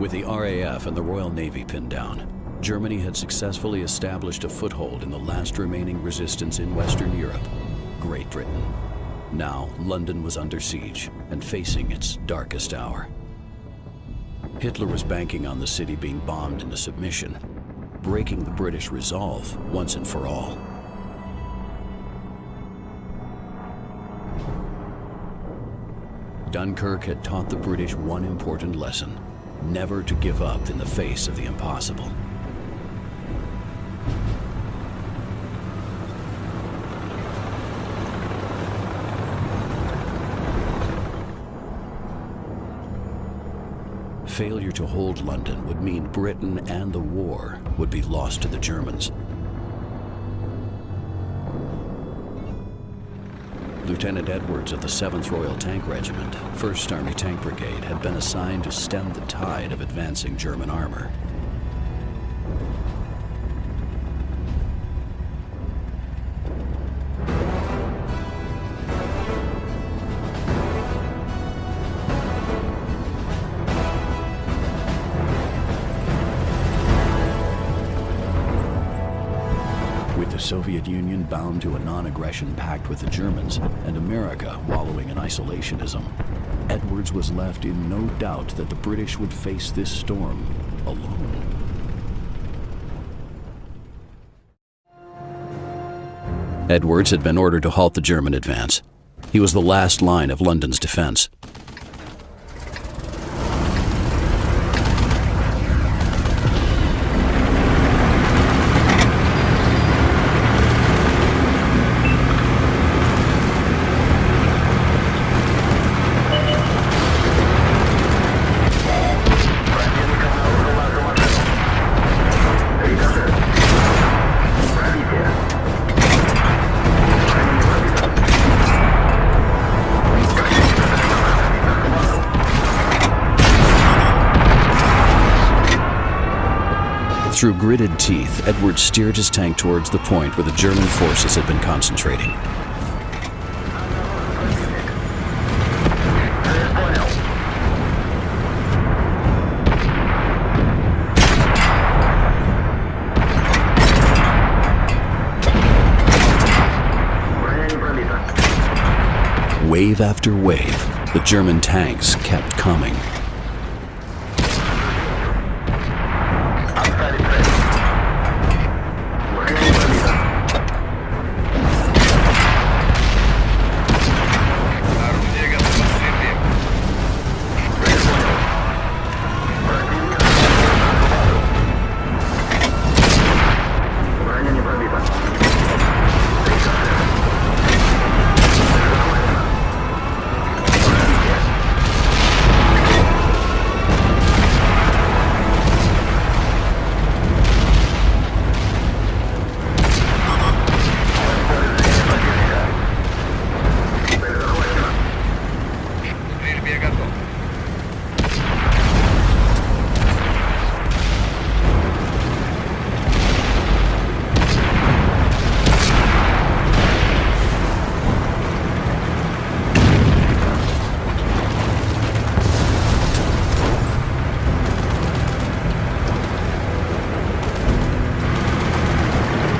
With the RAF and the Royal Navy pinned down, Germany had successfully established a foothold in the last remaining resistance in Western Europe, Great Britain. Now, London was under siege and facing its darkest hour. Hitler was banking on the city being bombed into submission, breaking the British resolve once and for all. Dunkirk had taught the British one important lesson: never to give up in the face of the impossible. Failure to hold London would mean Britain and the war would be lost to the Germans. Lieutenant Edwards of the 7th Royal Tank Regiment, 1st Army Tank Brigade, had been assigned to stem the tide of advancing German armor. With the Soviet Union bound to a non-aggression pact with the Germans, and America wallowing in isolationism, Edwards was left in no doubt that the British would face this storm alone. Edwards had been ordered to halt the German advance. He was the last line of London's defense. Through gritted teeth, Edwards steered his tank towards the point where the German forces had been concentrating. Wave after wave, the German tanks kept coming.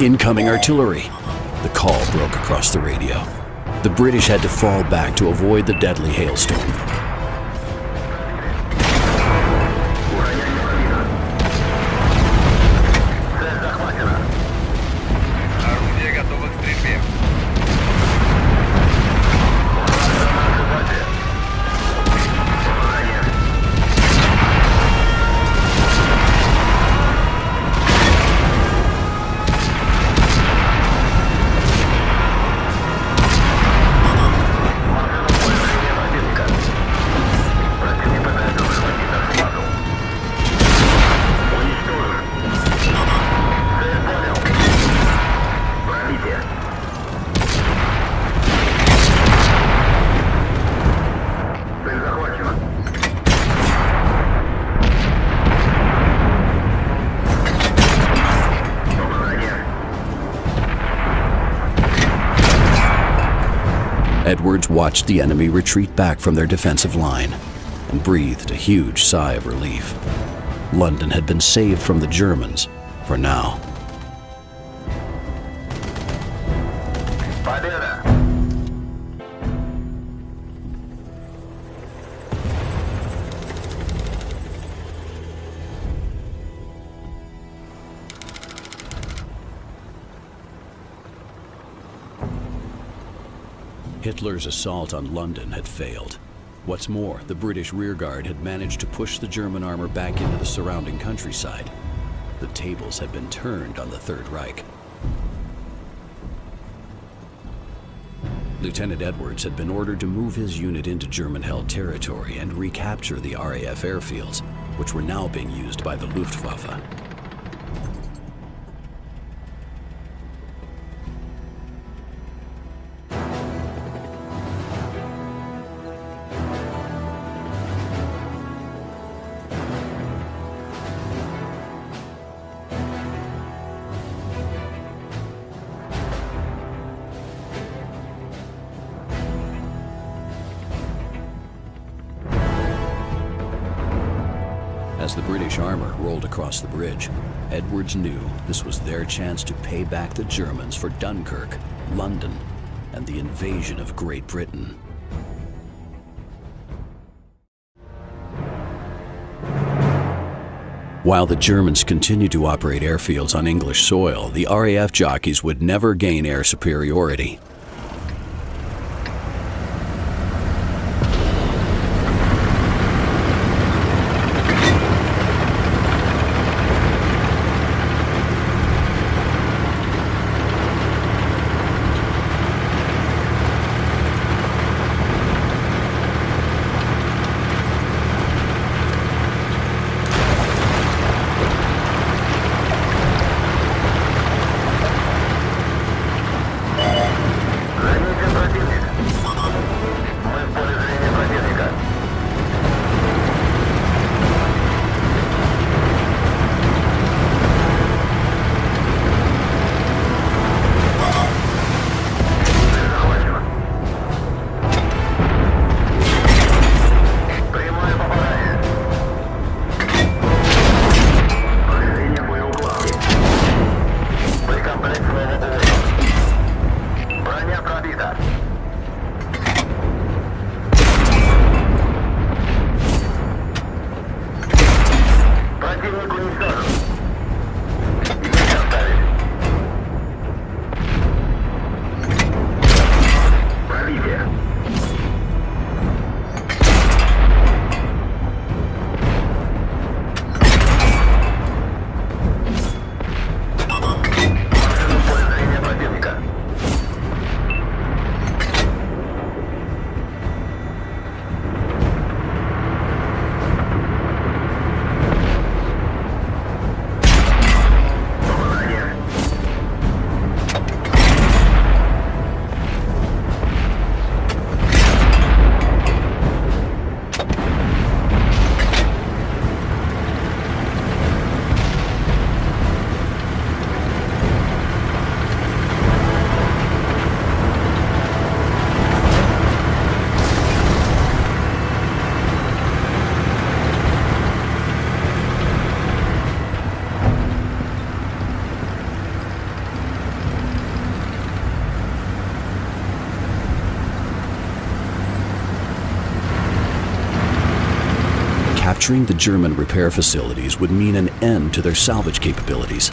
Incoming artillery! The call broke across the radio. The British had to fall back to avoid the deadly hailstorm. Edwards watched the enemy retreat back from their defensive line and breathed a huge sigh of relief. London had been saved from the Germans, for now. Hitler's assault on London had failed. What's more, the British rearguard had managed to push the German armor back into the surrounding countryside. The tables had been turned on the Third Reich. Lieutenant Edwards had been ordered to move his unit into German-held territory and recapture the RAF airfields, which were now being used by the Luftwaffe. As the British armor rolled across the bridge, Edwards knew this was their chance to pay back the Germans for Dunkirk, London, and the invasion of Great Britain. While the Germans continued to operate airfields on English soil, the RAF jockeys would never gain air superiority. Capturing the German repair facilities would mean an end to their salvage capabilities.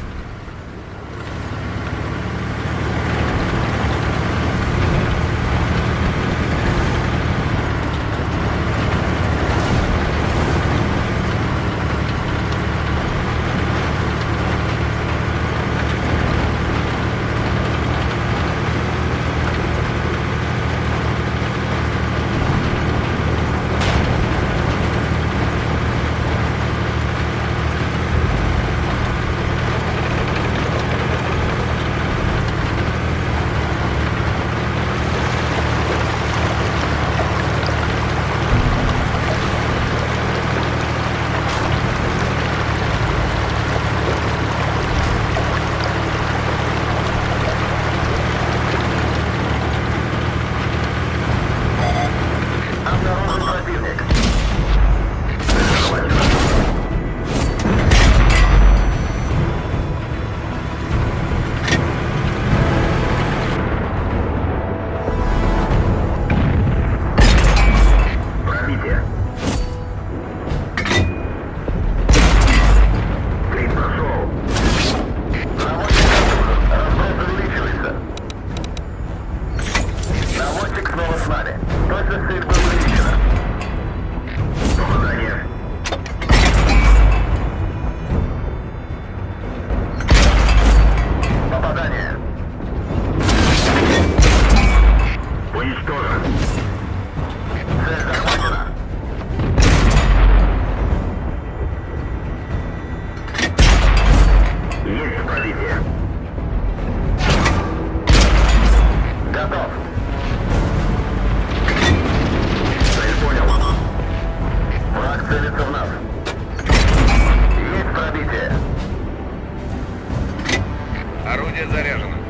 заряжено.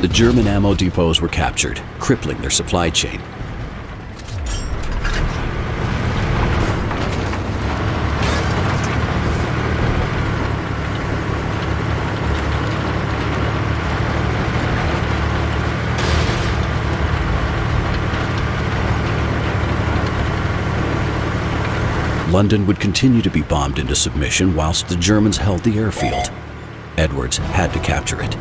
The German ammo depots were captured, crippling their supply chain. London would continue to be bombed into submission whilst the Germans held the airfield. Edwards had to capture it.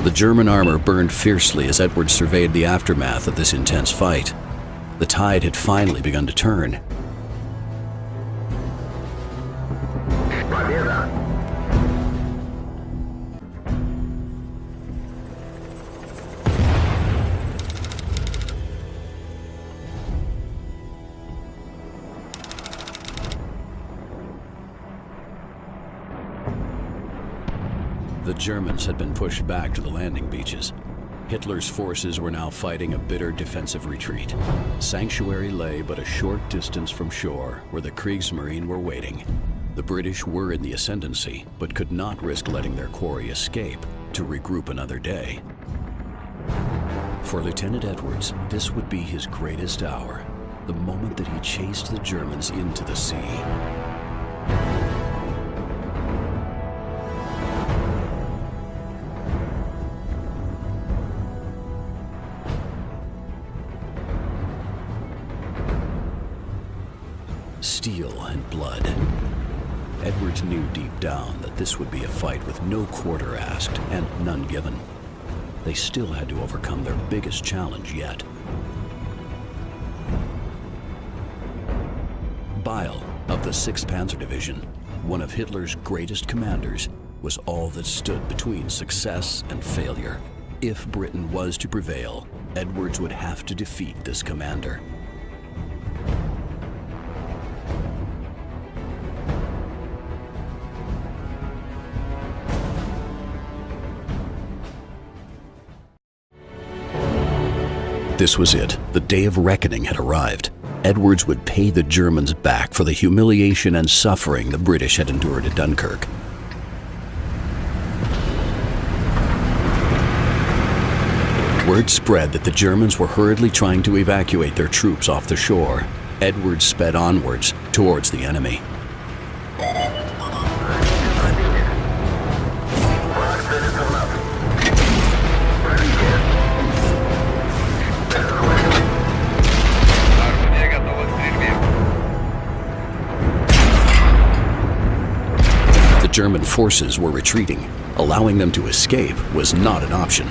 The German armor burned fiercely as Edwards surveyed the aftermath of this intense fight. The tide had finally begun to turn. The Germans had been pushed back to the landing beaches. Hitler's forces were now fighting a bitter defensive retreat. Sanctuary lay but a short distance from shore, where the Kriegsmarine were waiting. The British were in the ascendancy, but could not risk letting their quarry escape to regroup another day. For Lieutenant Edwards, this would be his greatest hour, the moment that he chased the Germans into the sea. steel and blood. Edwards knew deep down that this would be a fight with no quarter asked and none given. They still had to overcome their biggest challenge yet. Beil of the 6th Panzer Division, one of Hitler's greatest commanders, was all that stood between success and failure. If Britain was to prevail, Edwards would have to defeat this commander. This was it. The day of reckoning had arrived. Edwards would pay the Germans back for the humiliation and suffering the British had endured at Dunkirk. Word spread that the Germans were hurriedly trying to evacuate their troops off the shore. Edwards sped onwards towards the enemy. The German forces were retreating. Allowing them to escape was not an option.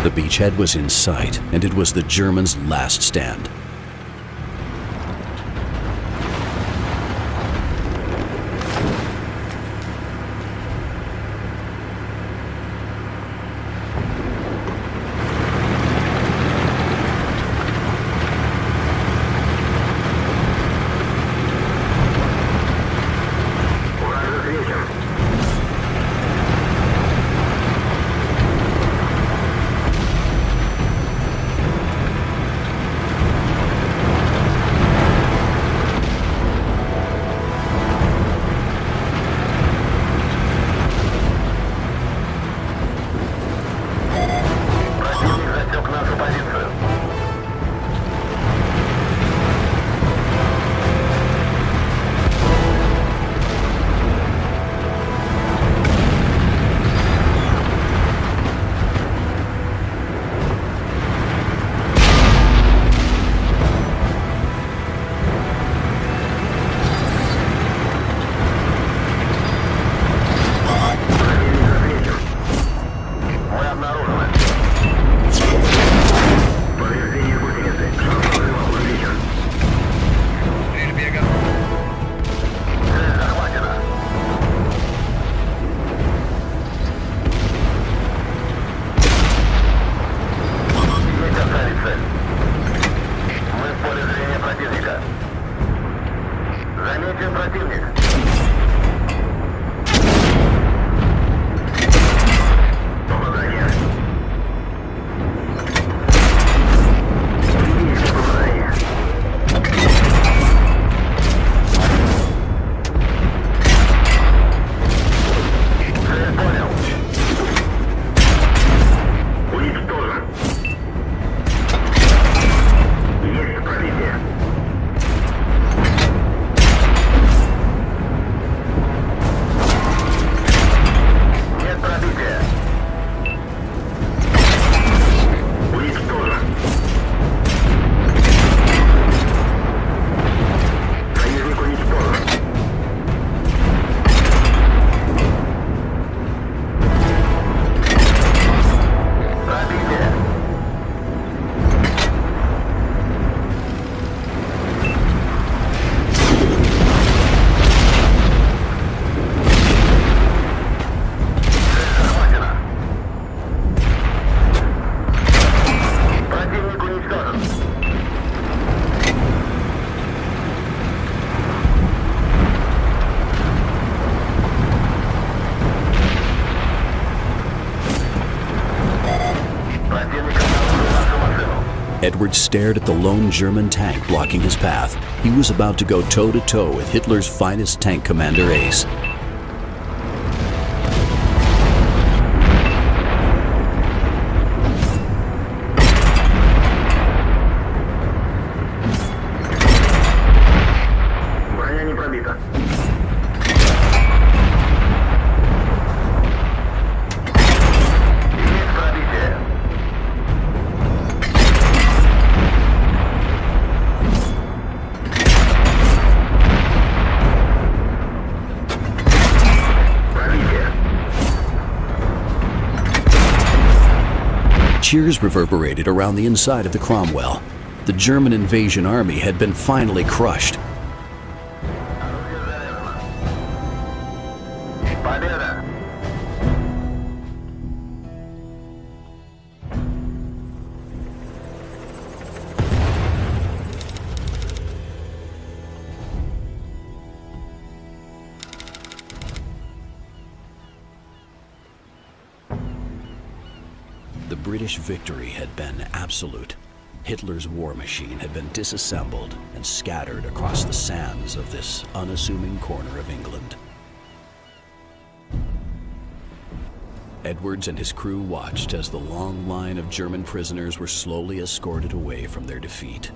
The beachhead was in sight, and it was the Germans' last stand. Edward stared at the lone German tank blocking his path. He was about to go toe-to-toe with Hitler's finest tank commander ace. Cheers reverberated around the inside of the Cromwell. The German invasion army had been finally crushed. The British victory had been absolute. Hitler's war machine had been disassembled and scattered across the sands of this unassuming corner of England. Edwards and his crew watched as the long line of German prisoners were slowly escorted away from their defeat.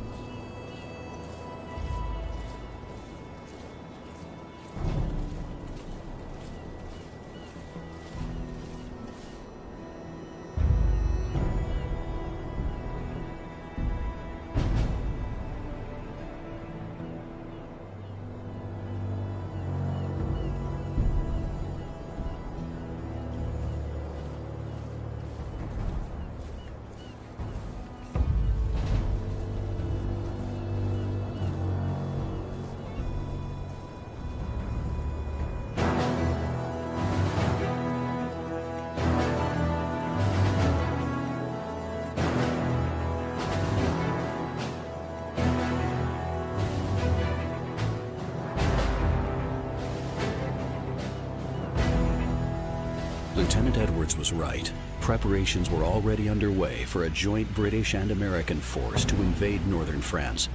Lieutenant Edwards was right. Preparations were already underway for a joint British and American force to invade northern France.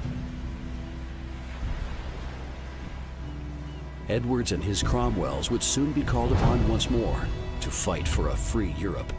Edwards and his Cromwells would soon be called upon once more to fight for a free Europe.